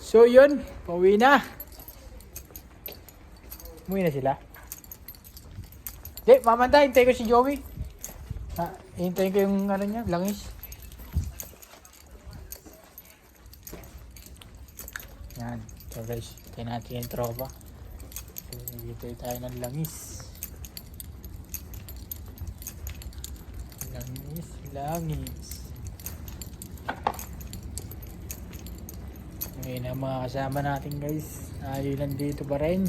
So yun, pauwi na. Umuwi na sila. Di, mamanda, hintay ko si Joey. Hintayin ko yung ano niya, langis. Yan. So guys, hintayin natin yung tropa. So, hintay tayo ng langis. Langis. Ngayon ang mga kasama natin guys. Ay, nandito pa rin.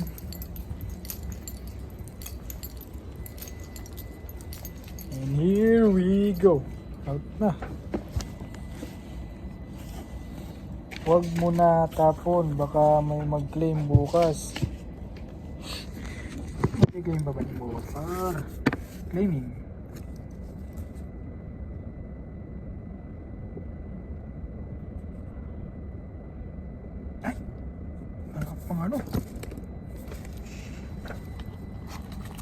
And here we go. Out na. Huwag mo na tapon. Baka may mag-claim bukas. Mag-claim ba ni bukas? Claiming. Ay! Pang ano?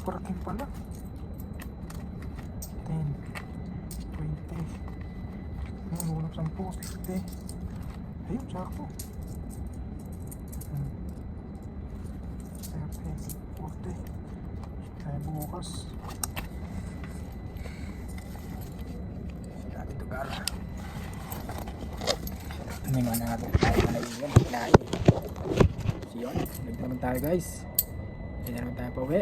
Parating pala. 10, 20, nangulap 10, 50. Ayun, sakto. 30, 40. Tayo bukas. Sila dito gara. Hindi man natin tayo managiging kinain. So yun, nagda naman tayo guys. Hindi na naman tayo pauwi.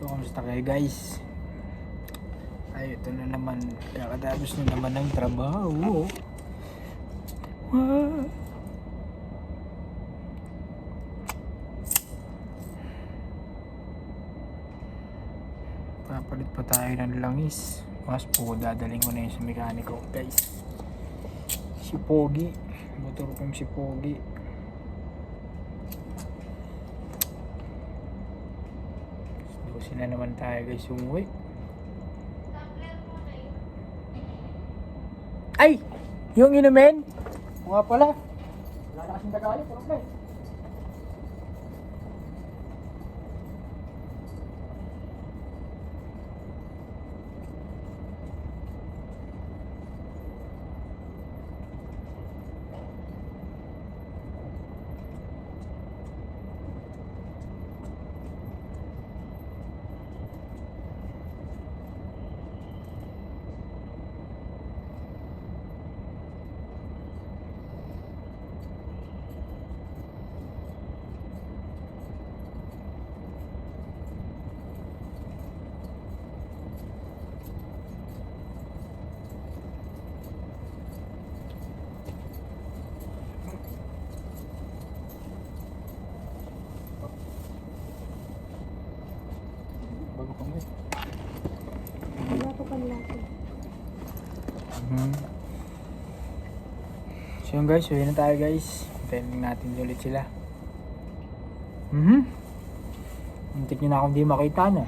So, kamusta kayo guys? Ay, ito na naman. Kakatapos na naman ng trabaho. Papalit pa tayo ng langis. Mas po, dadaling ko na yun sa mekaniko guys. Si Pogi. Motor kong si Pogi. Na naman tayo guys umuwi. Ay! Yung inumin? Nga pala. Wala na kasing tagali. Puro guys. Bago kami. Wala po kanila po. So yun guys, uwi na tayo guys. Hintayin natin ulit sila. Hintik nyo na akong di makita na.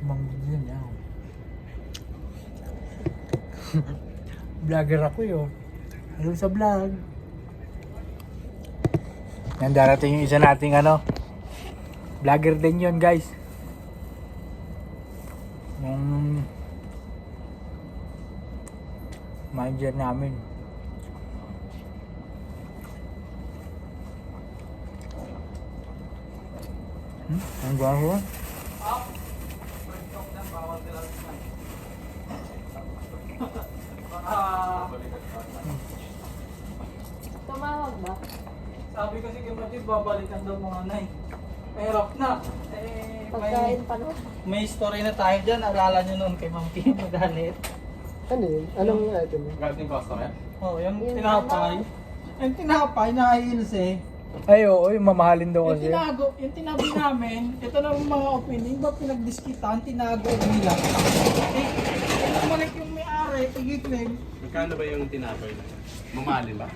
Tumangin yan. Vlogger ako yun. Hello sa vlog. Yan, darating yung isa nating vlogger din yun guys. Yung manager namin. Ang gano'n? Tumawag ba? Sabi kasi kay Matthew, babalikan daw mga nanay. Hirap na. Pagkain pa no? May story na tayo dyan. Alala nyo noon kay Ma'am P. Magalit. Ano yun? Anong item yun? Galing customer? Oh, yung Yung tinapay. Yung tinapay na heels eh. Ay, oo, yung mamahalin daw Yung kasi. tinago, yung tinabi namin, ito na yung mga opening, ba pinagdiskitan, tinago nila. Eh, bumalik yung may-ari, tigitlim. Magkano ba yung tinapay na yan? Mamahalin ba?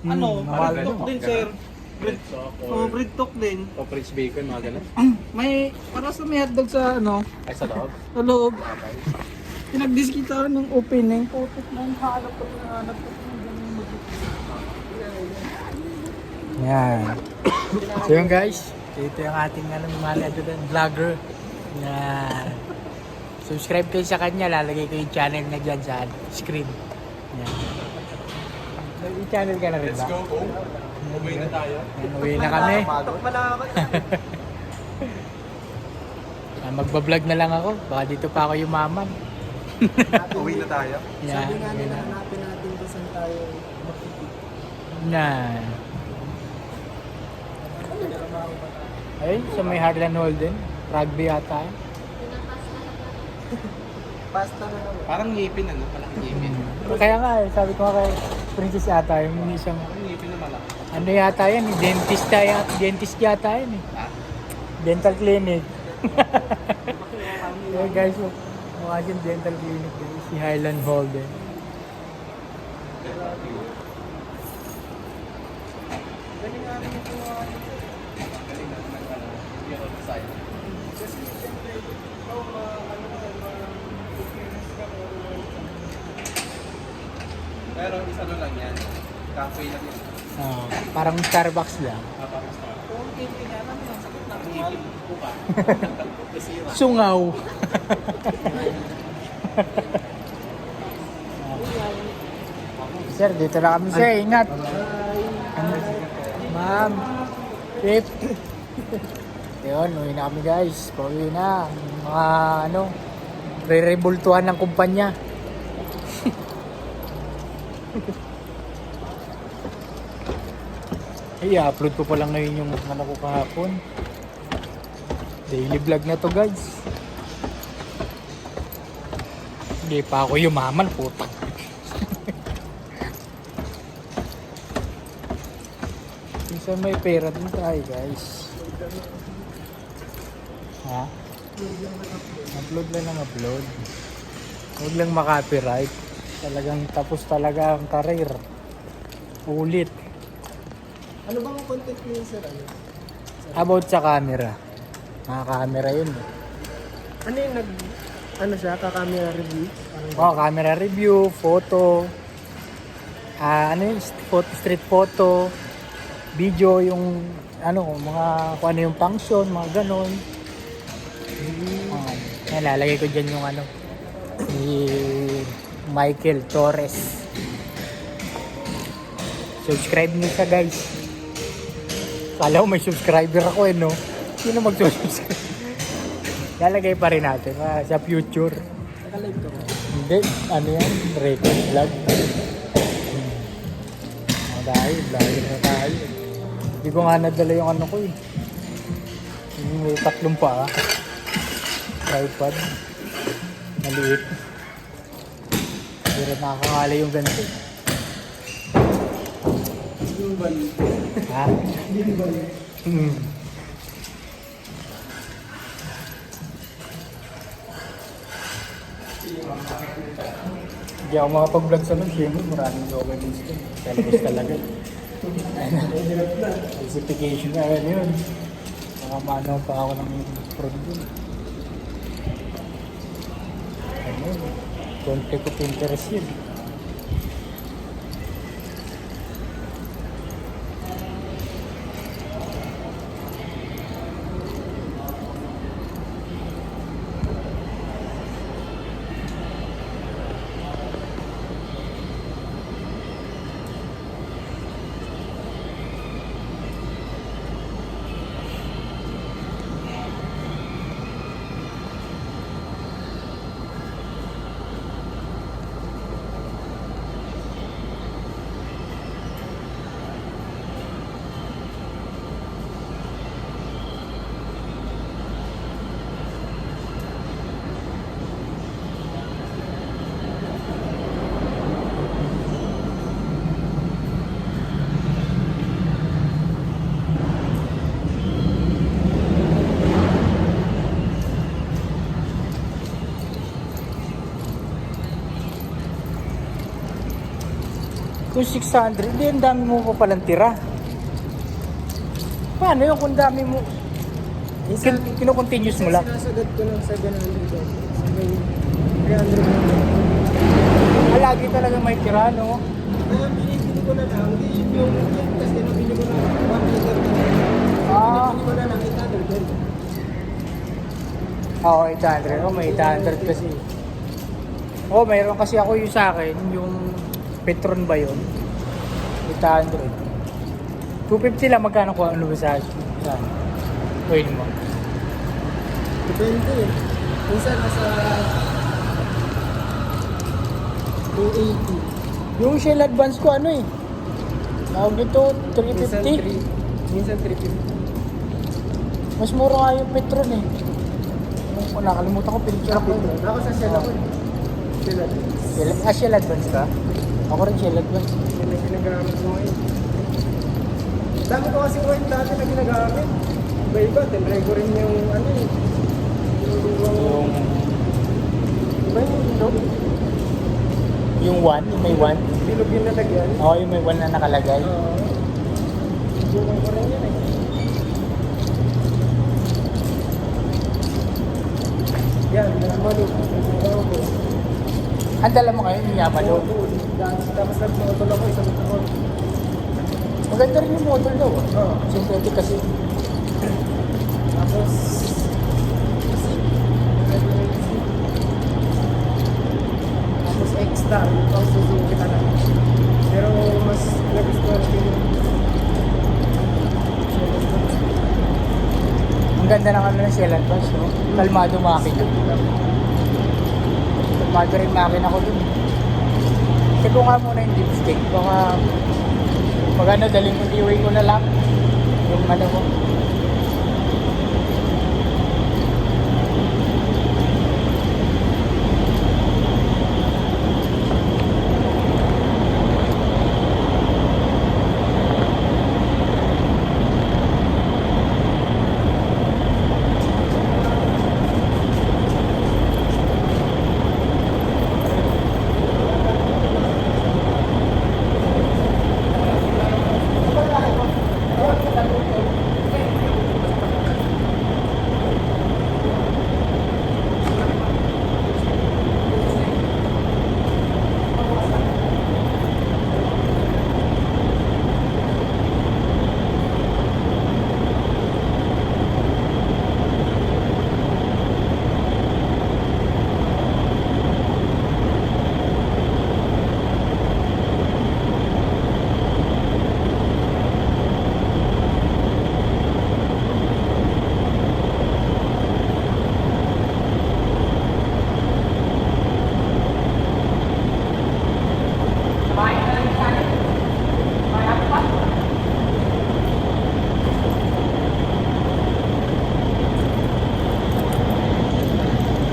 Ano, mahal pagtok din. din sir. Bread talk Oh, bread talk din. o French bacon, mga ganun. May, para sa may hotdog sa ano, Ay, sa loob. sa loob. Pinagdiskita ng opening. Putik na yung hanap ko Yan. So yun guys, ito yung ating mahal na vlogger. Yan. Subscribe kayo sa kanya, lalagay ko yung channel na dyan sa screen. Yan. Yung channel ka na rin ba? Let's go home. Umuwi na tayo. Yan, uwi na kami. Magbablog na lang ako, baka dito pa ako yumaman. Uwi na tayo. Yan. Sabi nga nila, hanapin natin kung saan tayo makikita. Yan. Ayun, sa may Harlan Holden. Rugby yata. Pasta na lang. Parang ngipin, ano? Malaking ngipin. Kaya nga, sabi ko nga kay Princess yata, yung isang, Parang ngipin na malaki. ano yata yan, dentist yata yan eh. Ah? Dental clinic. Yeah, guys, mukha siyang dental clinic guys, si Highland Holden. Pero isa lang yan. Cafe lang yan. Parang Starbucks lang. Parang star. Kung ngipin nga lang yan, sakit na ngipin. Buka. Nasira. Sungaw. Sir, dito na kami sir. Ingat. Ma'am. Chip. Yun, uwi na kami guys. Pauwi na. Mga re-rebultuhan ng kumpanya. I-upload ko pa lang ngayon yung ko kahapon. Daily vlog na to guys. Hindi pa ako yumaman, putak. Minsan may pera din tayo guys. Ha? Upload lang ng upload. Huwag lang makapiright. Talagang tapos talaga ang karir. Ulit. Ano bang content niyo sir? About sa camera. Mga camera yun. Ano yung siya, kakamera review? Camera review, photo. Street photo. Video yung mga kung ano yung function, mga ganon. Lalagay ko dyan yung ni Michael Torres. Subscribe niyo siya guys. Kala ko may subscriber ako no? Sino mag-subscribe? Lalagay pa rin natin sa future. Naka-live ka ba? Hindi, yan? Record vlog. Dahil, vlogger na tayo. Hindi ko nga nadala yung ko eh. Yung may tatlong paa. Tripod. Maliit. Hindi rin nakakakala yung ganito. Yung bali. Ha? Yung bali. Hindi ako makapag-vlog sa loob. Siyempre, maraming local gusto. Talbos talaga. Specification na yun. Nakamanaw pa ako ng prod dun. Conflict of interest yun. Kung 600, hindi, ang dami mo pa palang tira. Paano yun kung dami mo? Kino-continuous mo lang. Sinasagot ko ng 700 guys. So may 300 na. Lagi talaga may tira, no? Kaya binibili ko na lang, yung kasi nabili ko na 1 liter na. Ah, Binibili ko na lang 800 din. oo, 800. Oh, may 800 kasi. Oh, mayroon kasi ako yung sa akin, yung Petron ba yun? 800. 250 lang, magkano ko ano ba sa coin mo? Depende eh. Minsan nasa 280. Yung Shell Advance ko ano eh. Tawag nito, Minsan 350. Minsan 350. Mas mura nga yung Petron eh. Oh, nakalimutan ko, pinicture ko. Ako sa Shell ako. Shell ako. Shell Advance ka? Ako rin Shell Advance. Yan ang ginagamit ko ngayon. Dami ko kasi ngayon dati na ginagamit. Iba-iba, tinry ko rin yung ano eh. Yung, Iba yung bilog. yung 1, yung may 1. Bilog yung nalagyan. Oo, yung may 1 na nakalagay. Subukan ko rin yan eh. Yan, Yamalo. Yamalo. Ang dala mo ngayon, yung Yamalo. Tapos nag-model ako, isang taon. Maganda rin yung model daw. Oo. Synthetic kasi. Tapos, tapos X-Star, yung pang Suzuki na lang. Pero mas nagustuhan ko yung Ang ganda ng ano ng Shell Advance, no? Kalmado makina. Kalmado rin makina ko dun. Kasi ko nga muna yung dipstick. Baka pag ano, daling ko iway ko na lang. Yung ano ko.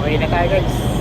Okay na tayo guys.